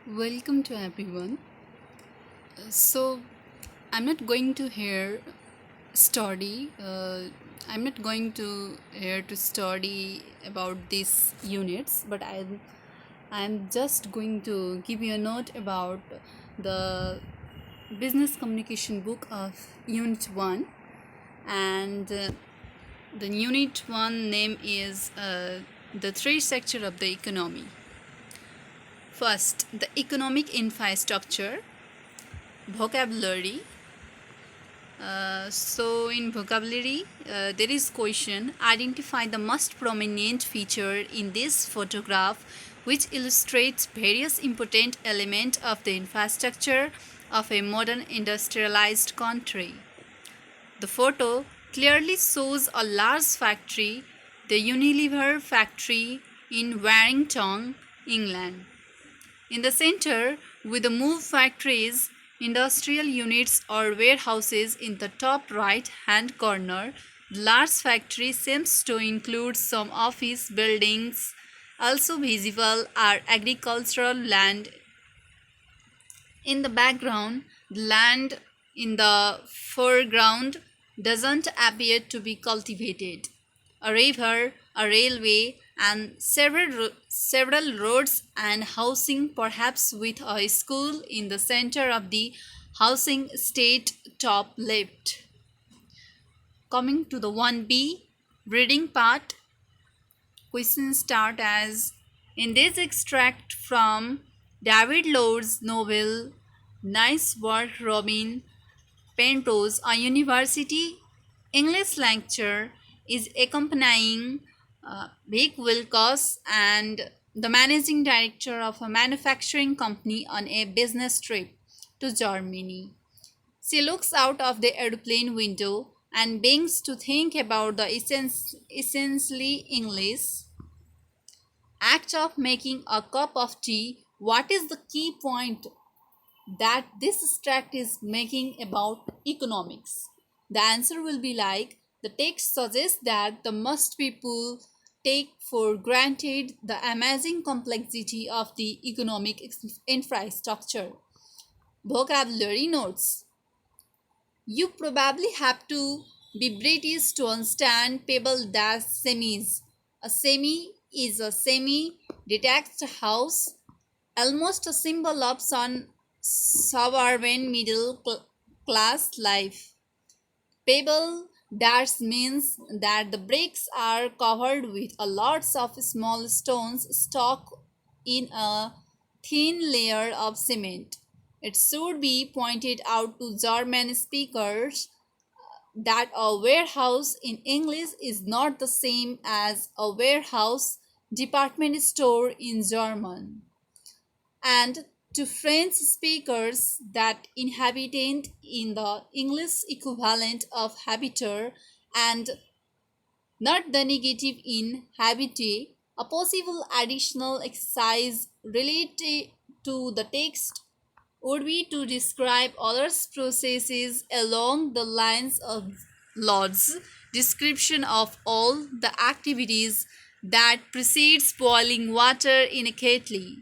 Welcome to everyone. So, I'm not going to hear study. I'm not going to here to study about these units, but I'm just going to give you a note about the business communication book of Unit One, and the Unit One name is the three sector of the economy. First, the economic infrastructure, vocabulary. In vocabulary, there is question: identify the most prominent feature in this photograph, which illustrates various important elements of the infrastructure of a modern industrialized country. The photo clearly shows a large factory, the Unilever factory in Warrington, England. In the center, with the move factories, industrial units or warehouses in the top right hand corner, the large factory seems to include some office buildings. Also visible are agricultural land. In the background, the land in the foreground doesn't appear to be cultivated. A river, a railway, and several roads and housing, perhaps with a school in the center of the housing estate top left. Coming to the 1B reading part, questions start as: in this extract from David Lloyd's novel Nice Work, Robin Penrose, a university English lecturer, is accompanying Vic Wilcox and the managing director of a manufacturing company on a business trip to Germany. She looks out of the aeroplane window and begins to think about the essentially English act of making a cup of tea. What is the key point that this extract is making about economics? The answer will be like: the text suggests that the most people take for granted the amazing complexity of the economic infrastructure. Vocabulary notes: you probably have to be British to understand pebble dash semis. A semi is a semi detached house, almost a symbol of suburban class life. Pebble dash means that the bricks are covered with a lots of small stones stuck in a thin layer of cement. It should be pointed out to German speakers that a warehouse in English is not the same as a warehouse department store in German, and to French speakers that inhabitant in the English equivalent of habiter and not the negative in habite. A possible additional exercise related to the text would be to describe other processes along the lines of Lord's description of all the activities that precedes boiling water in a kettle.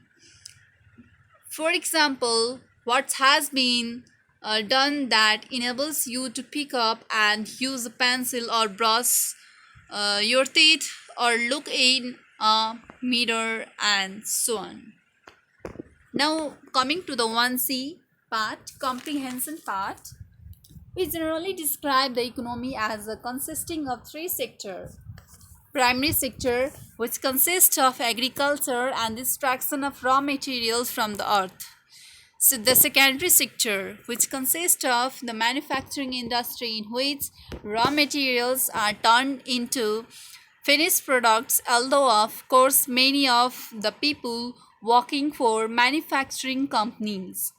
For example, what has been done that enables you to pick up and use a pencil or brush your teeth or look in a mirror and so on. Now, coming to the 1C part, comprehension part, we generally describe the economy as consisting of three sectors: primary sector, which consists of agriculture and the extraction of raw materials from the earth. So the secondary sector, which consists of the manufacturing industry in which raw materials are turned into finished products, although of course many of the people working for manufacturing companies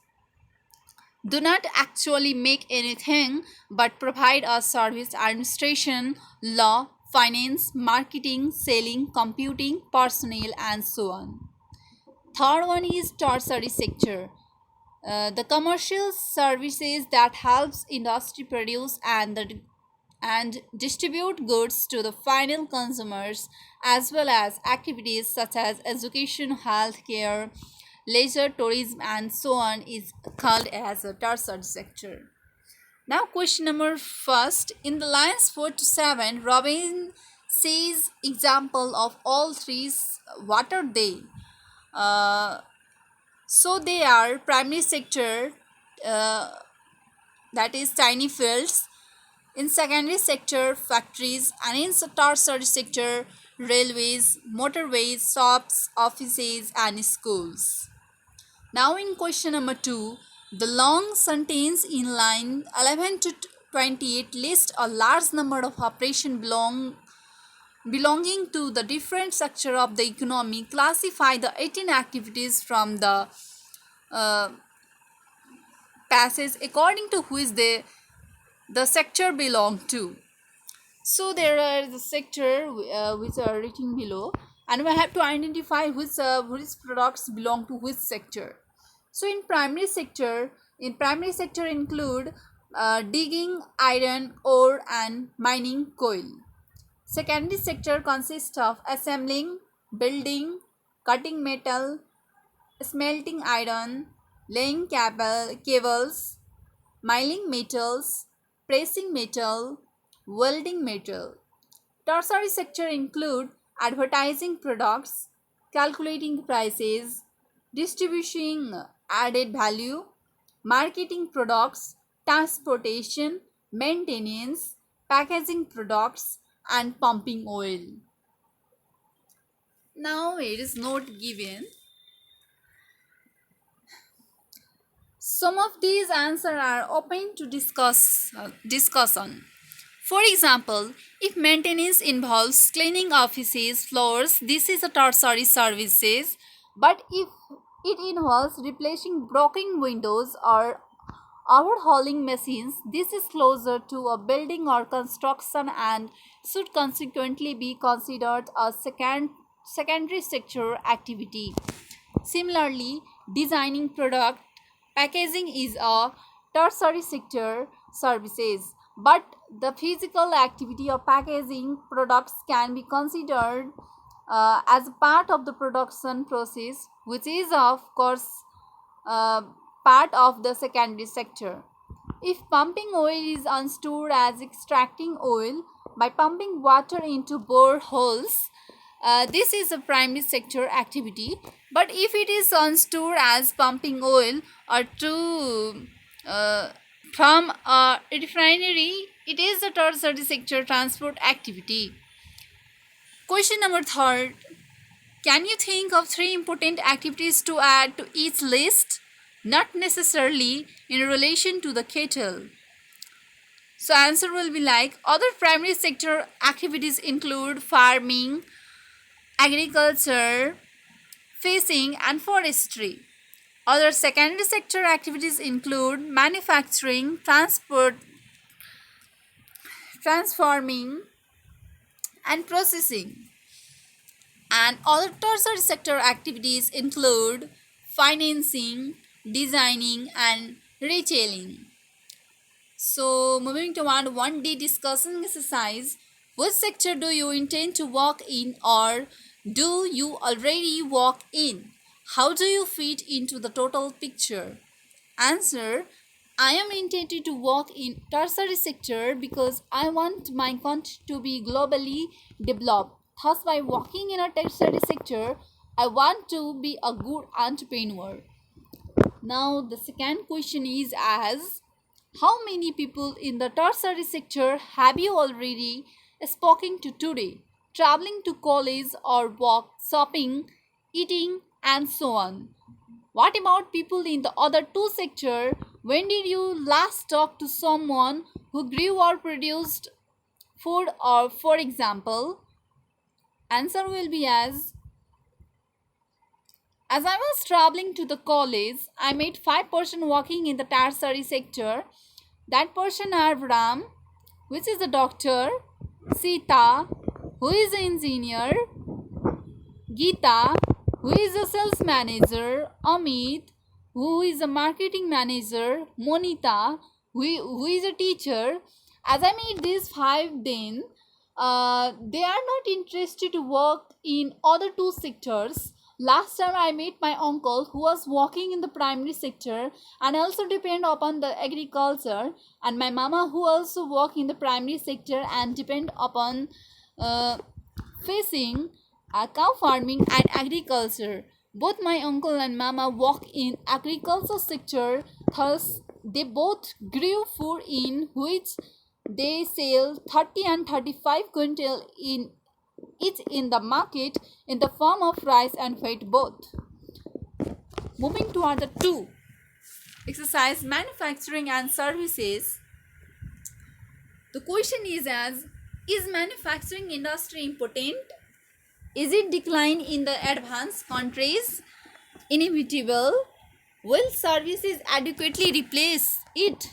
do not actually make anything but provide a service: administration, law, finance, marketing, selling, computing, personnel, and so on. Third one is tertiary sector, the commercial services that helps industry produce and distribute goods to the final consumers, as well as activities such as education, healthcare, leisure, tourism, and so on is called as a tertiary sector. Now, question number first. In the lines 4 to 7, Robin says example of all three. What are they? Uh, so they are primary sector, uh, that is tiny fields. In secondary sector, factories, and in tertiary sector, railways, motorways, shops, offices, and schools. Now in question number 2, the long sentence in line 11 to 28 lists a large number of operations belonging to the different sector of the economy. Classify the 18 activities from the uh, passage according to which the sector belong to. So there are the sector which are written below, and we have to identify which products belong to which sector. So in primary sector include digging iron ore and mining coal. Secondary sector consists of assembling, building, cutting metal, smelting iron, laying cables, mining metals, pressing metal, welding metal. Tertiary sector include advertising products, calculating prices, distributing added value, marketing products, transportation, maintenance, packaging products, and pumping oil. Now it is not given. Some of these answers are open to discuss on. For example, if maintenance involves cleaning offices, floors, this is a tertiary services. But if it involves replacing broken windows or overhauling machines, this is closer to a building or construction and should consequently be considered a secondary sector activity. Similarly, designing product packaging is a tertiary sector services, but the physical activity of packaging products can be considered as a part of the production process, which is of course uh, part of the secondary sector. If pumping oil is understood as extracting oil by pumping water into boreholes, this is a primary sector activity. But if it is understood as pumping oil or to from a refinery, it is a tertiary sector transport activity. Question number third. Can you think of three important activities to add to each list? Not necessarily in relation to the kettle. So answer will be like other primary sector activities include farming, agriculture, fishing, and forestry. Other secondary sector activities include manufacturing, transforming, and processing. And other tertiary sector activities include financing, designing, and retailing. So, moving to 1D discussion exercise. Which sector do you intend to work in, or do you already work in? How do you fit into the total picture? Answer: I am intended to work in tertiary sector because I want my country to be globally developed. Thus, by working in a tertiary sector, I want to be a good entrepreneur. Now, the second question is as how many people in the tertiary sector have you already spoken to today? Traveling to college or work, shopping, eating, and so on. What about people in the other two sectors? When did you last talk to someone who grew or produced food, or for example? Answer will be as I was traveling to the college, I met 5 persons working in the tertiary sector. That person are Ram, which is a doctor, Sita, who is an engineer, Geeta, who is a sales manager, Amit, who is a marketing manager, Monita, who is a teacher. As I meet these five, they are not interested to work in other two sectors Last time I met my uncle who was working in the primary sector and also depend upon the agriculture, and my mama who also work in the primary sector and depend upon uh, facing cow farming and agriculture. Both my uncle and mama work in agriculture sector, thus they both grew food in which they sell 30 and 35 quintal in each in the market in the form of rice and wheat both. Moving to other two, exercise manufacturing and services. The question is as, is manufacturing industry important? Is it decline in the advanced countries inevitable? Will services adequately replace it?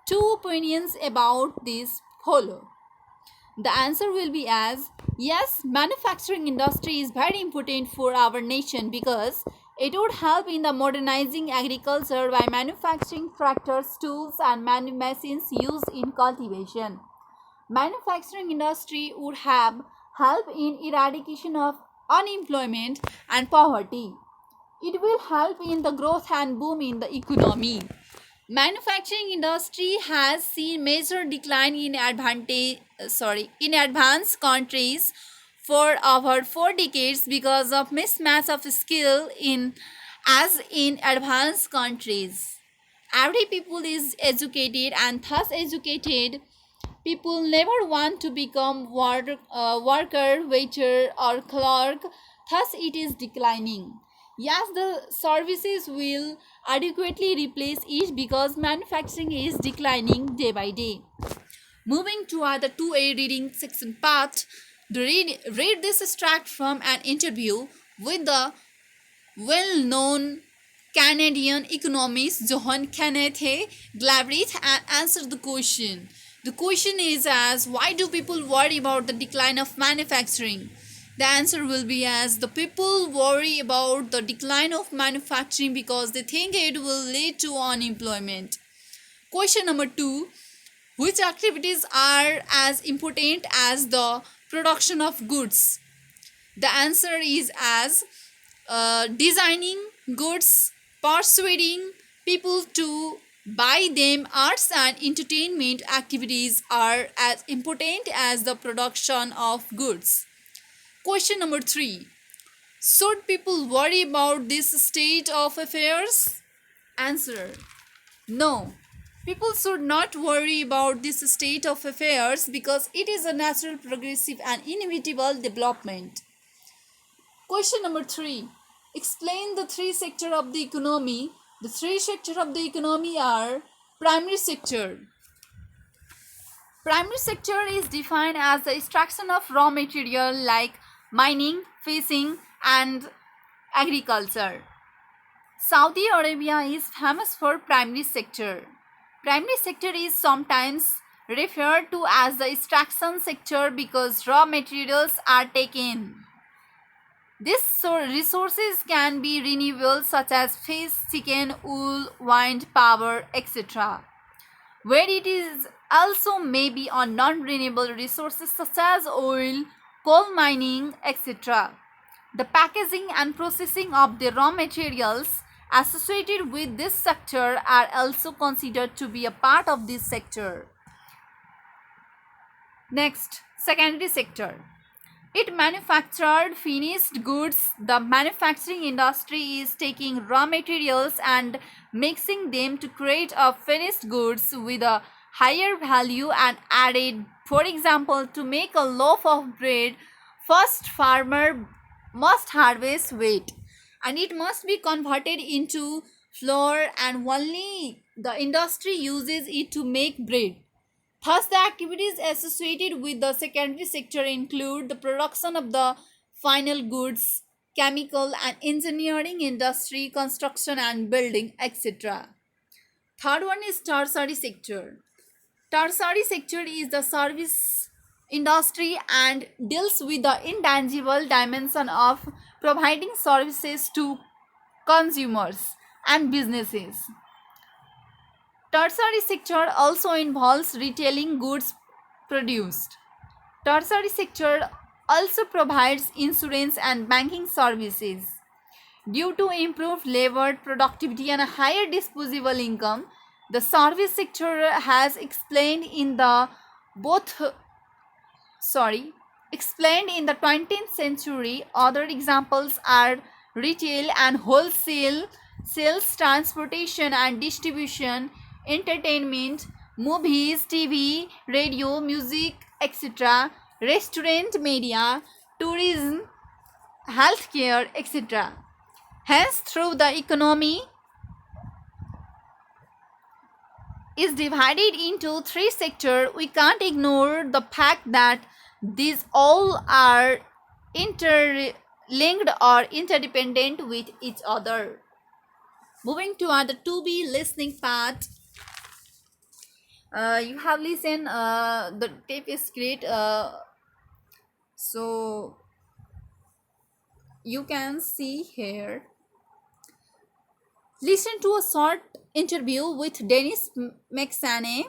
Two opinions about this follow. The answer will be as, yes, manufacturing industry is very important for our nation because it would help in the modernizing agriculture by manufacturing tractors, tools and machines used in cultivation. Manufacturing industry would have help in eradication of unemployment and poverty. It will help in the growth and boom in the economy. Manufacturing industry has seen major decline in advanced countries for over 4 decades because of mismatch of skill in as in advanced countries. Every people is educated and thus educated people never want to become worker, waiter, or clerk, thus, it is declining. Yes, the services will adequately replace it because manufacturing is declining day by day. Moving to other 2A reading section part, read this extract from an interview with the well-known Canadian economist Johann Kenneth Galbraith and answer the question. The question is as, why do people worry about the decline of manufacturing? The answer will be as, the people worry about the decline of manufacturing because they think it will lead to unemployment. Question number 2. Which activities are as important as the production of goods? The answer is as, designing goods, persuading people to buy them. Arts and entertainment activities are as important as the production of goods. Question number 3. Should people worry about this state of affairs? Answer: no. People should not worry about this state of affairs because it is a natural, progressive and inevitable development. Question number 3. Explain the three sectors of the economy. The three sectors of the economy are: primary sector. Primary sector is defined as the extraction of raw material like mining, fishing and agriculture. Saudi Arabia is famous for primary sector. Primary sector is sometimes referred to as the extraction sector because raw materials are taken. These resources can be renewable such as fish, chicken, wool, wind power, etc. Where it is also may be on non-renewable resources such as oil, coal mining, etc. The packaging and processing of the raw materials associated with this sector are also considered to be a part of this sector. Next, secondary sector. It manufactured finished goods. The manufacturing industry is taking raw materials and mixing them to create a finished goods with a higher value and added. For example, to make a loaf of bread, first farmer must harvest wheat and it must be converted into flour and only the industry uses it to make bread. Thus, the activities associated with the secondary sector include the production of the final goods, chemical and engineering industry, construction and building, etc. Third one is tertiary sector. Tertiary sector is the service industry and deals with the intangible dimension of providing services to consumers and businesses. Tertiary sector also involves retailing goods produced. Tertiary sector also provides insurance and banking services. Due to improved labor productivity and a higher disposable income, the service sector has both sorry explained in the 20th century. Other examples are retail and wholesale sales, transportation and distribution, entertainment, movies, TV, radio, music, etc., restaurant, media, tourism, healthcare, etc. Hence, through the economy is divided into three sectors, we can't ignore the fact that these all are interlinked or interdependent with each other. Moving to the to be listening part, you have listened the tape is great. So you can see here. Listen to a short interview with Dennis McSaney,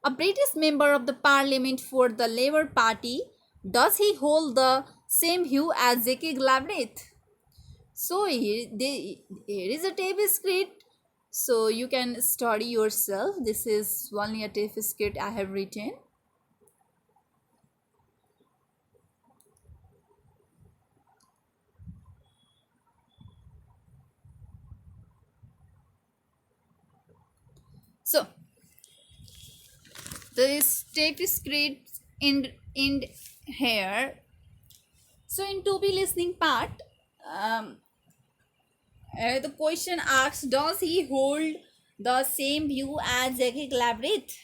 a British member of the parliament for the Labour Party. Does he hold the same view as Jackie Galbraith? So here is a tape script. So you can study yourself. This is only a tape script I have written. So this tape script in here. So in to be listening part, the question asks, does he hold the same view as Jackie Galbraith?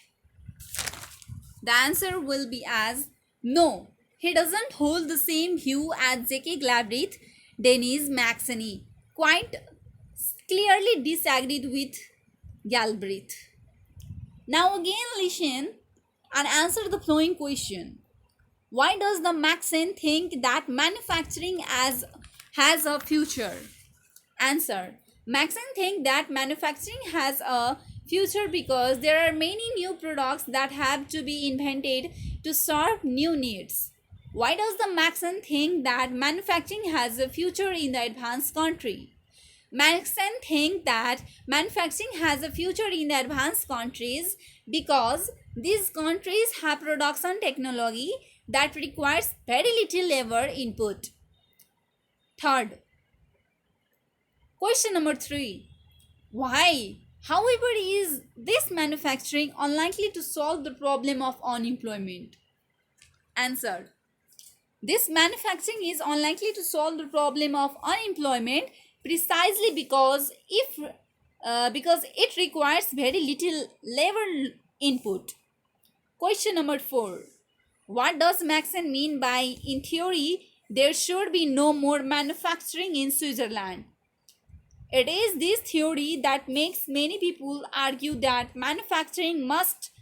The answer will be as no. He doesn't hold the same view as Jackie Galbraith. Dennis McSaney quite clearly disagreed with Galbraith. Now again listen and answer the following question. Why does the Maxen think that manufacturing has a future? Answer. Maxen think that manufacturing has a future because there are many new products that have to be invented to serve new needs. Why does the Maxen think that manufacturing has a future in the advanced country? Maxen think that manufacturing has a future in the advanced countries because these countries have production technology that requires very little labor input. Third, question number 3. Why, however, is this manufacturing unlikely to solve the problem of unemployment? Answer. This manufacturing is unlikely to solve the problem of unemployment precisely because it requires very little labor input. Question number 4. What does Maxen mean by, in theory, there should be no more manufacturing in Switzerland? It is this theory that makes many people argue that manufacturing must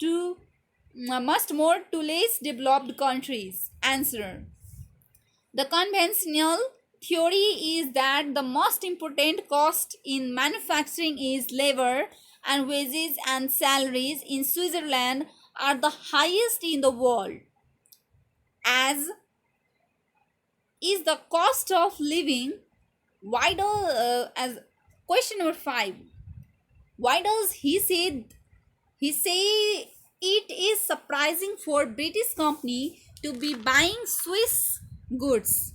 more to less developed countries. Answer. The conventional theory is that the most important cost in manufacturing is labor, and wages and salaries in Switzerland are the highest in the world, as is the cost of living. Why do as question number 5, why does he say it is surprising for British company to be buying Swiss goods?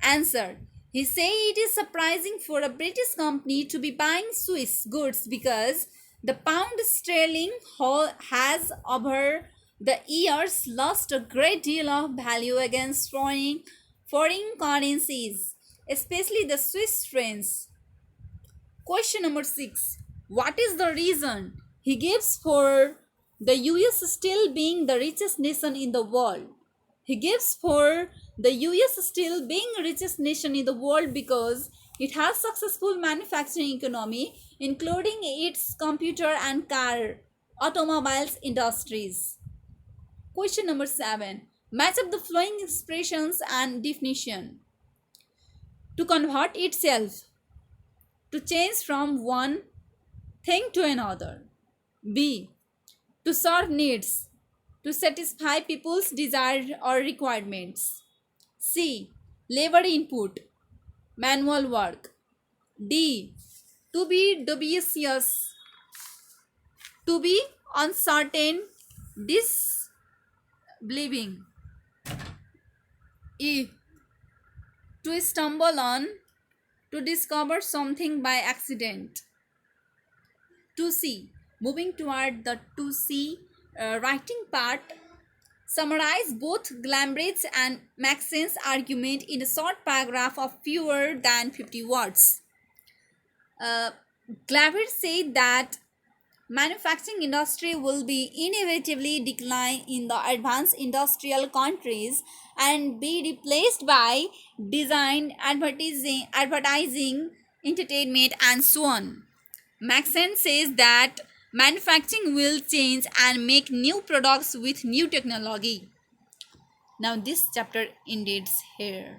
Answer. He say it is surprising for a British company to be buying Swiss goods because the pound sterling has over the years lost a great deal of value against foreign currencies, especially the Swiss francs. Question number 6. What is the reason he gives for the US still being the richest nation in the world? He gives for the US still being the richest nation in the world because it has successful manufacturing economy, including its computer and car, automobiles industries. Question number 7. Match up the following expressions and definition. To convert itself, to change from one thing to another. B. To serve needs, to satisfy people's desires or requirements. C. Labor input, manual work. D. To be dubious, to be uncertain, disbelieving. E. To stumble on, to discover something by accident. 2C. Moving toward the 2C writing part, summarize both Glambrigh's and Maxen's argument in a short paragraph of fewer than 50 words. Uh, Glambrigh said that manufacturing industry will be inevitably decline in the advanced industrial countries and be replaced by design, advertising, entertainment, and so on. Maxen says that manufacturing will change and make new products with new technology. Now this chapter ends here.